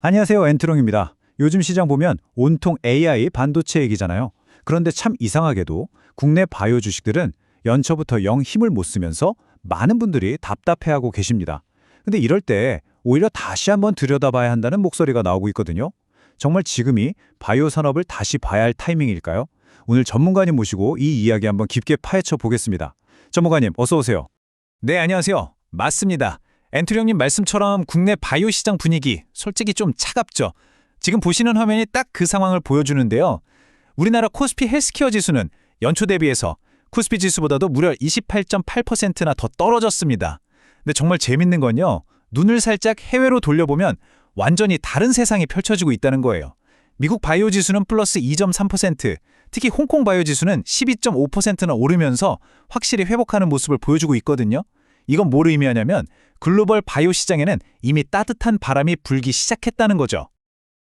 안녕하세요. 엔트롱입니다. 요즘 시장 보면 온통 AI 반도체 얘기잖아요. 그런데 참 이상하게도 국내 바이오 주식들은 연초부터 영 힘을 못 쓰면서 많은 분들이 답답해하고 계십니다. 근데 이럴 때 오히려 다시 한번 들여다봐야 한다는 목소리가 나오고 있거든요. 정말 지금이 바이오 산업을 다시 봐야 할 타이밍일까요? 오늘 전문가님 모시고 이 이야기 한번 깊게 파헤쳐 보겠습니다. 전문가님, 어서 오세요. 네, 안녕하세요. 맞습니다. 엔트리 형님 말씀처럼 국내 바이오 시장 분위기 솔직히 좀 차갑죠. 지금 보시는 화면이 딱 그 상황을 보여주는데요. 우리나라 코스피 헬스케어 지수는 연초 대비해서 코스피 지수보다도 무려 28.8%나 더 떨어졌습니다. 근데 정말 재밌는 건요. 눈을 살짝 해외로 돌려보면 완전히 다른 세상이 펼쳐지고 있다는 거예요. 미국 바이오 지수는 플러스 2.3%, 특히 홍콩 바이오 지수는 12.5%나 오르면서 확실히 회복하는 모습을 보여주고 있거든요. 이건 뭘 의미하냐면 글로벌 바이오 시장에는 이미 따뜻한 바람이 불기 시작했다는 거죠.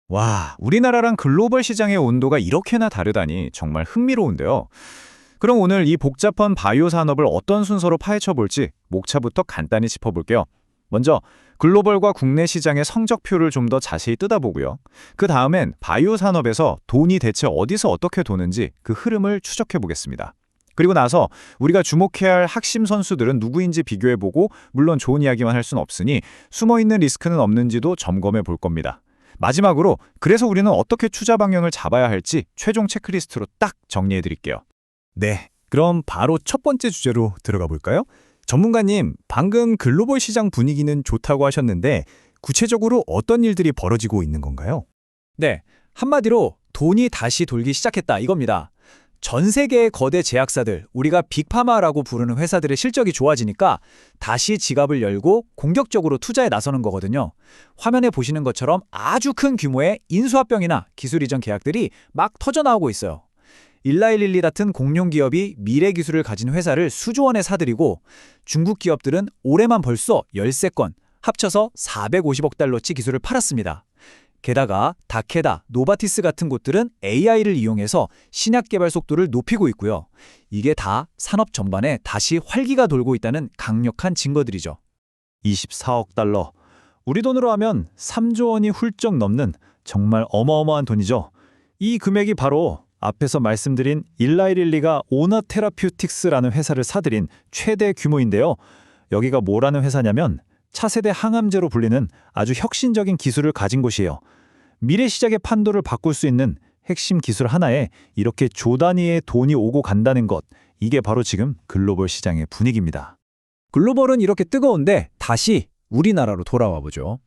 와, 우리나라랑 글로벌 시장의 온도가 이렇게나 다르다니 정말 흥미로운데요. 그럼 오늘 이 복잡한 바이오 산업을 어떤 순서로 파헤쳐 볼지 목차부터 간단히 짚어볼게요. 먼저 글로벌과 국내 시장의 성적표를 좀 더 자세히 뜯어보고요. 그 다음엔 바이오 산업에서 돈이 대체 어디서 어떻게 도는지 그 흐름을 추적해 보겠습니다. 그리고 나서 우리가 주목해야 할 핵심 선수들은 누구인지 비교해보고 물론 좋은 이야기만 할 수는 없으니 숨어있는 리스크는 없는지도 점검해 볼 겁니다. 마지막으로 그래서 우리는 어떻게 투자 방향을 잡아야 할지 최종 체크리스트로 딱 정리해 드릴게요. 네, 그럼 바로 첫 번째 주제로 들어가 볼까요? 전문가님, 방금 글로벌 시장 분위기는 좋다고 하셨는데 구체적으로 어떤 일들이 벌어지고 있는 건가요? 네, 한마디로 돈이 다시 돌기 시작했다 이겁니다. 전 세계의 거대 제약사들, 우리가 빅파마라고 부르는 회사들의 실적이 좋아지니까 다시 지갑을 열고 공격적으로 투자에 나서는 거거든요. 화면에 보시는 것처럼 아주 큰 규모의 인수합병이나 기술 이전 계약들이 막 터져나오고 있어요. 일라이릴리 같은 공룡 기업이 미래 기술을 가진 회사를 수조 원에 사들이고 중국 기업들은 올해만 벌써 13건, 합쳐서 450억 달러치 기술을 팔았습니다. 게다가 다케다, 노바티스 같은 곳들은 AI를 이용해서 신약 개발 속도를 높이고 있고요. 이게 다 산업 전반에 다시 활기가 돌고 있다는 강력한 증거들이죠. 24억 달러. 우리 돈으로 하면 3조 원이 훌쩍 넘는 정말 어마어마한 돈이죠. 이 금액이 바로 앞에서 말씀드린 일라이릴리가 오너 테라퓨틱스라는 회사를 사들인 최대 규모인데요. 여기가 뭐라는 회사냐면 차세대 항암제로 불리는 아주 혁신적인 기술을 가진 곳이에요. 미래 시장의 판도를 바꿀 수 있는 핵심 기술 하나에 이렇게 조 단위의 돈이 오고 간다는 것, 이게 바로 지금 글로벌 시장의 분위기입니다. 글로벌은 이렇게 뜨거운데 다시 우리나라로 돌아와 보죠.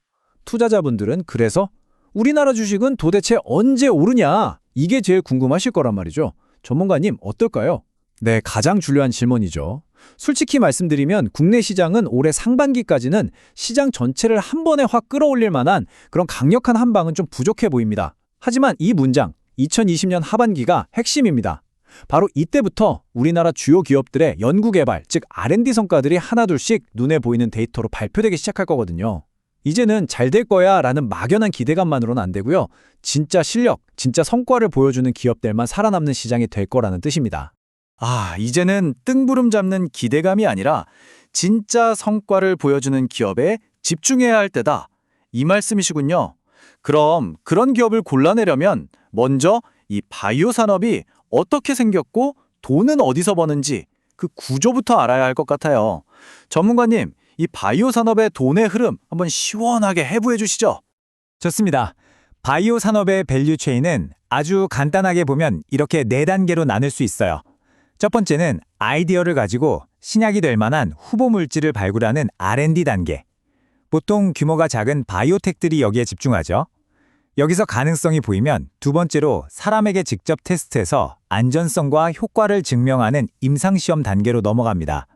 투자자분들은 그래서 우리나라 주식은 도대체 언제 오르냐? 이게 제일 궁금하실 거란 말이죠. 전문가님 어떨까요? 네, 가장 중요한 질문이죠. 솔직히 말씀드리면 국내 시장은 올해 상반기까지는 시장 전체를 한 번에 확 끌어올릴 만한 그런 강력한 한 방은 좀 부족해 보입니다. 하지만 이 문장, 2020년 하반기가 핵심입니다. 바로 이때부터 우리나라 주요 기업들의 연구개발, 즉 R&D 성과들이 하나둘씩 눈에 보이는 데이터로 발표되기 시작할 거거든요. 이제는 잘 될 거야 라는 막연한 기대감만으로는 안 되고요. 진짜 실력, 진짜 성과를 보여주는 기업들만 살아남는 시장이 될 거라는 뜻입니다. 이제는 뜬구름 잡는 기대감이 아니라 진짜 성과를 보여주는 기업에 집중해야 할 때다. 이 말씀이시군요. 그럼 그런 기업을 골라내려면 먼저 이 바이오 산업이 어떻게 생겼고 돈은 어디서 버는지 그 구조부터 알아야 할 것 같아요. 전문가님, 이 바이오 산업의 돈의 흐름 한번 시원하게 해부해 주시죠. 좋습니다. 바이오 산업의 밸류 체인은 아주 간단하게 보면 이렇게 4단계로 나눌 수 있어요. 첫 번째는 아이디어를 가지고 신약이 될 만한 후보 물질을 발굴하는 R&D 단계. 보통 규모가 작은 바이오텍들이 여기에 집중하죠. 여기서 가능성이 보이면 두 번째로 사람에게 직접 테스트해서 안전성과 효과를 증명하는 임상시험 단계로 넘어갑니다.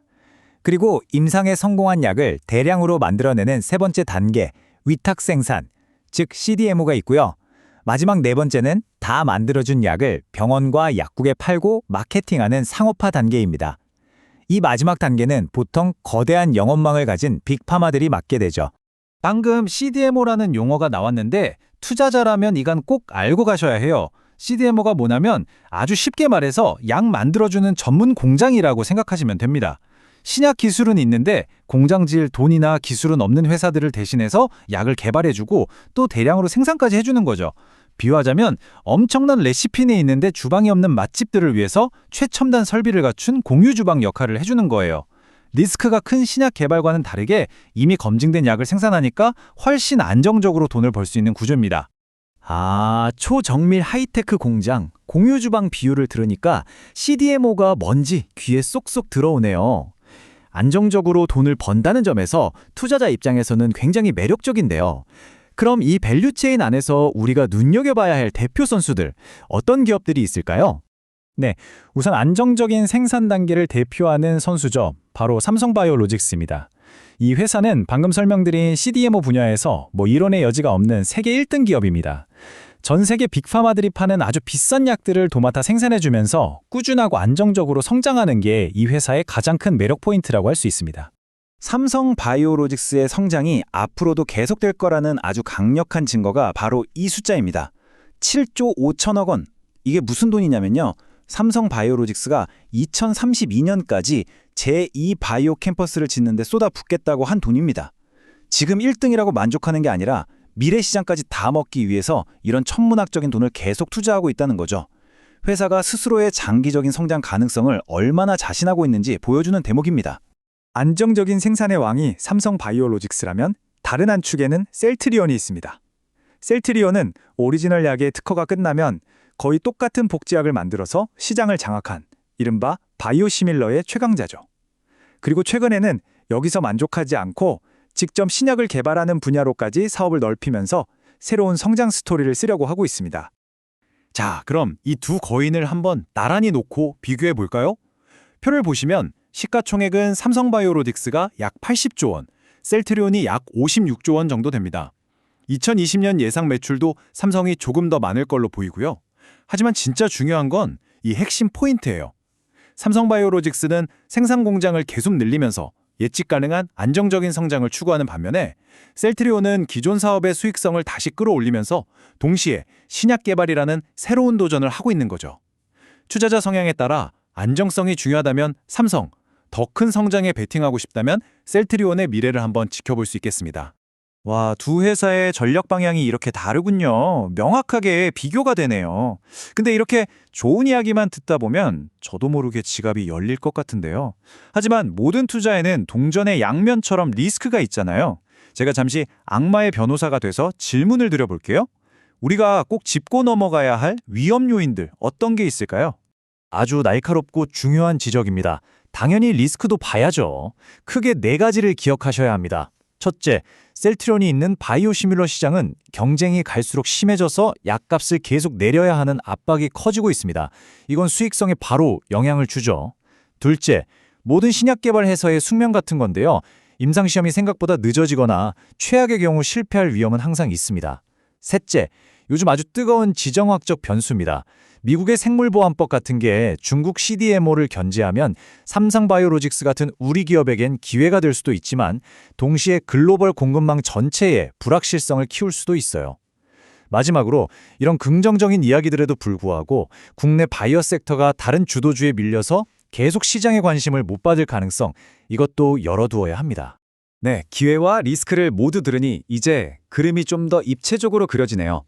그리고 임상에 성공한 약을 대량으로 만들어내는 세 번째 단계, 위탁 생산, 즉 CDMO가 있고요. 마지막 네 번째는 다 만들어준 약을 병원과 약국에 팔고 마케팅하는 상업화 단계입니다. 이 마지막 단계는 보통 거대한 영업망을 가진 빅파마들이 맡게 되죠. 방금 CDMO라는 용어가 나왔는데 투자자라면 이건 꼭 알고 가셔야 해요. CDMO가 뭐냐면 아주 쉽게 말해서 약 만들어주는 전문 공장이라고 생각하시면 됩니다. 신약 기술은 있는데 공장 지을 돈이나 기술은 없는 회사들을 대신해서 약을 개발해주고 또 대량으로 생산까지 해주는 거죠. 비유하자면 엄청난 레시피는 있는데 주방이 없는 맛집들을 위해서 최첨단 설비를 갖춘 공유 주방 역할을 해주는 거예요. 리스크가 큰 신약 개발과는 다르게 이미 검증된 약을 생산하니까 훨씬 안정적으로 돈을 벌 수 있는 구조입니다. 아, 초정밀 하이테크 공장, 공유 주방 비유를 들으니까 CDMO가 뭔지 귀에 쏙쏙 들어오네요. 안정적으로 돈을 번다는 점에서 투자자 입장에서는 굉장히 매력적인데요. 그럼 이 밸류체인 안에서 우리가 눈여겨봐야 할 대표 선수들, 어떤 기업들이 있을까요? 네, 우선 안정적인 생산 단계를 대표하는 선수죠. 바로 삼성바이오로직스입니다. 이 회사는 방금 설명드린 CDMO 분야에서 이론의 여지가 없는 세계 1등 기업입니다. 전 세계 빅파마들이 파는 아주 비싼 약들을 도맡아 생산해주면서 꾸준하고 안정적으로 성장하는 게 이 회사의 가장 큰 매력 포인트라고 할 수 있습니다. 삼성바이오로직스의 성장이 앞으로도 계속될 거라는 아주 강력한 증거가 바로 이 숫자입니다. 7조 5천억 원. 이게 무슨 돈이냐면요. 삼성바이오로직스가 2032년까지 제2 바이오 캠퍼스를 짓는 데 쏟아붓겠다고 한 돈입니다. 지금 1등이라고 만족하는 게 아니라 미래 시장까지 다 먹기 위해서 이런 천문학적인 돈을 계속 투자하고 있다는 거죠. 회사가 스스로의 장기적인 성장 가능성을 얼마나 자신하고 있는지 보여주는 대목입니다. 안정적인 생산의 왕이 삼성바이오로직스라면 다른 한 축에는 셀트리온이 있습니다. 셀트리온은 오리지널 약의 특허가 끝나면 거의 똑같은 복제약을 만들어서 시장을 장악한 이른바 바이오시밀러의 최강자죠. 그리고 최근에는 여기서 만족하지 않고 직접 신약을 개발하는 분야로까지 사업을 넓히면서 새로운 성장 스토리를 쓰려고 하고 있습니다. 자, 그럼 이 두 거인을 한번 나란히 놓고 비교해 볼까요? 표를 보시면 시가총액은 삼성바이오로직스가 약 80조 원, 셀트리온이 약 56조 원 정도 됩니다. 2020년 예상 매출도 삼성이 조금 더 많을 걸로 보이고요. 하지만 진짜 중요한 건 이 핵심 포인트예요. 삼성바이오로직스는 생산 공장을 계속 늘리면서 예측 가능한 안정적인 성장을 추구하는 반면에 셀트리온은 기존 사업의 수익성을 다시 끌어올리면서 동시에 신약 개발이라는 새로운 도전을 하고 있는 거죠. 투자자 성향에 따라 안정성이 중요하다면 삼성, 더 큰 성장에 베팅하고 싶다면 셀트리온의 미래를 한번 지켜볼 수 있겠습니다. 와, 두 회사의 전략 방향이 이렇게 다르군요. 명확하게 비교가 되네요. 근데 이렇게 좋은 이야기만 듣다 보면 저도 모르게 지갑이 열릴 것 같은데요. 하지만 모든 투자에는 동전의 양면처럼 리스크가 있잖아요. 제가 잠시 악마의 변호사가 돼서 질문을 드려볼게요. 우리가 꼭 짚고 넘어가야 할 위험 요인들 어떤 게 있을까요? 아주 날카롭고 중요한 지적입니다. 당연히 리스크도 봐야죠. 크게 4가지를 기억하셔야 합니다. 첫째, 셀트리온이 있는 바이오시밀러 시장은 경쟁이 갈수록 심해져서 약값을 계속 내려야 하는 압박이 커지고 있습니다. 이건 수익성에 바로 영향을 주죠. 둘째, 모든 신약 개발 회사의 숙명 같은 건데요. 임상시험이 생각보다 늦어지거나 최악의 경우 실패할 위험은 항상 있습니다. 셋째, 요즘 아주 뜨거운 지정학적 변수입니다. 미국의 생물보안법 같은 게 중국 CDMO를 견제하면 삼성바이오로직스 같은 우리 기업에겐 기회가 될 수도 있지만 동시에 글로벌 공급망 전체에 불확실성을 키울 수도 있어요. 마지막으로 이런 긍정적인 이야기들에도 불구하고 국내 바이오 섹터가 다른 주도주에 밀려서 계속 시장의 관심을 못 받을 가능성, 이것도 열어두어야 합니다. 네, 기회와 리스크를 모두 들으니 이제 그림이 좀 더 입체적으로 그려지네요.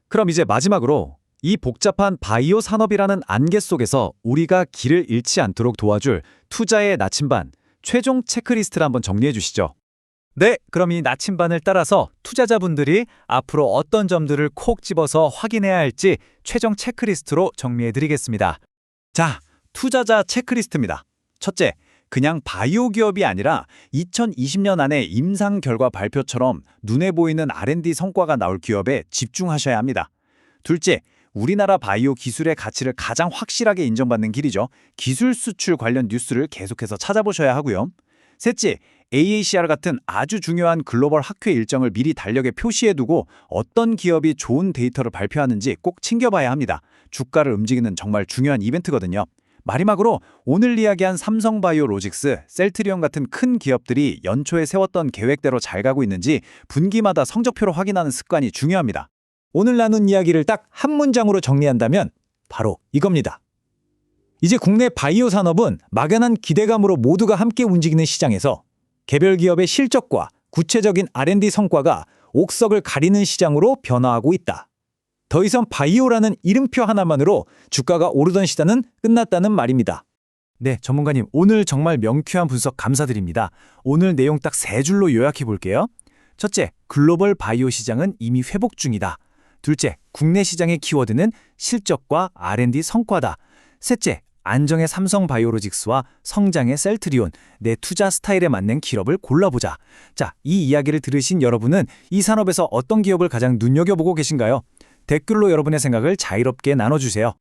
그럼 이제 마지막으로 이 복잡한 바이오 산업이라는 안개 속에서 우리가 길을 잃지 않도록 도와줄 투자의 나침반, 최종 체크리스트를 한번 정리해 주시죠. 네, 그럼 이 나침반을 따라서 투자자분들이 앞으로 어떤 점들을 콕 집어서 확인해야 할지 최종 체크리스트로 정리해 드리겠습니다. 자, 투자자 체크리스트입니다. 첫째, 그냥 바이오 기업이 아니라 2020년 안에 임상 결과 발표처럼 눈에 보이는 R&D 성과가 나올 기업에 집중하셔야 합니다. 둘째, 우리나라 바이오 기술의 가치를 가장 확실하게 인정받는 길이죠. 기술 수출 관련 뉴스를 계속해서 찾아보셔야 하고요. 셋째, AACR 같은 아주 중요한 글로벌 학회 일정을 미리 달력에 표시해두고 어떤 기업이 좋은 데이터를 발표하는지 꼭 챙겨봐야 합니다. 주가를 움직이는 정말 중요한 이벤트거든요. 마지막으로 오늘 이야기한 삼성바이오로직스, 셀트리온 같은 큰 기업들이 연초에 세웠던 계획대로 잘 가고 있는지 분기마다 성적표로 확인하는 습관이 중요합니다. 오늘 나눈 이야기를 딱 한 문장으로 정리한다면 바로 이겁니다. 이제 국내 바이오 산업은 막연한 기대감으로 모두가 함께 움직이는 시장에서 개별 기업의 실적과 구체적인 R&D 성과가 옥석을 가리는 시장으로 변화하고 있다. 더 이상 바이오라는 이름표 하나만으로 주가가 오르던 시대는 끝났다는 말입니다. 네, 전문가님, 오늘 정말 명쾌한 분석 감사드립니다. 오늘 내용 딱 3줄로 요약해 볼게요. 첫째, 글로벌 바이오 시장은 이미 회복 중이다. 둘째, 국내 시장의 키워드는 실적과 R&D 성과다. 셋째, 안정의 삼성 바이오로직스와 성장의 셀트리온, 내 투자 스타일에 맞는 기업을 골라보자. 자, 이 이야기를 들으신 여러분은 이 산업에서 어떤 기업을 가장 눈여겨보고 계신가요? 댓글로 여러분의 생각을 자유롭게 나눠주세요.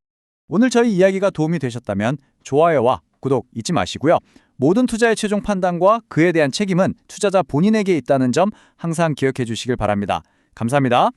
오늘 저희 이야기가 도움이 되셨다면 좋아요와 구독 잊지 마시고요. 모든 투자의 최종 판단과 그에 대한 책임은 투자자 본인에게 있다는 점 항상 기억해 주시길 바랍니다. 감사합니다.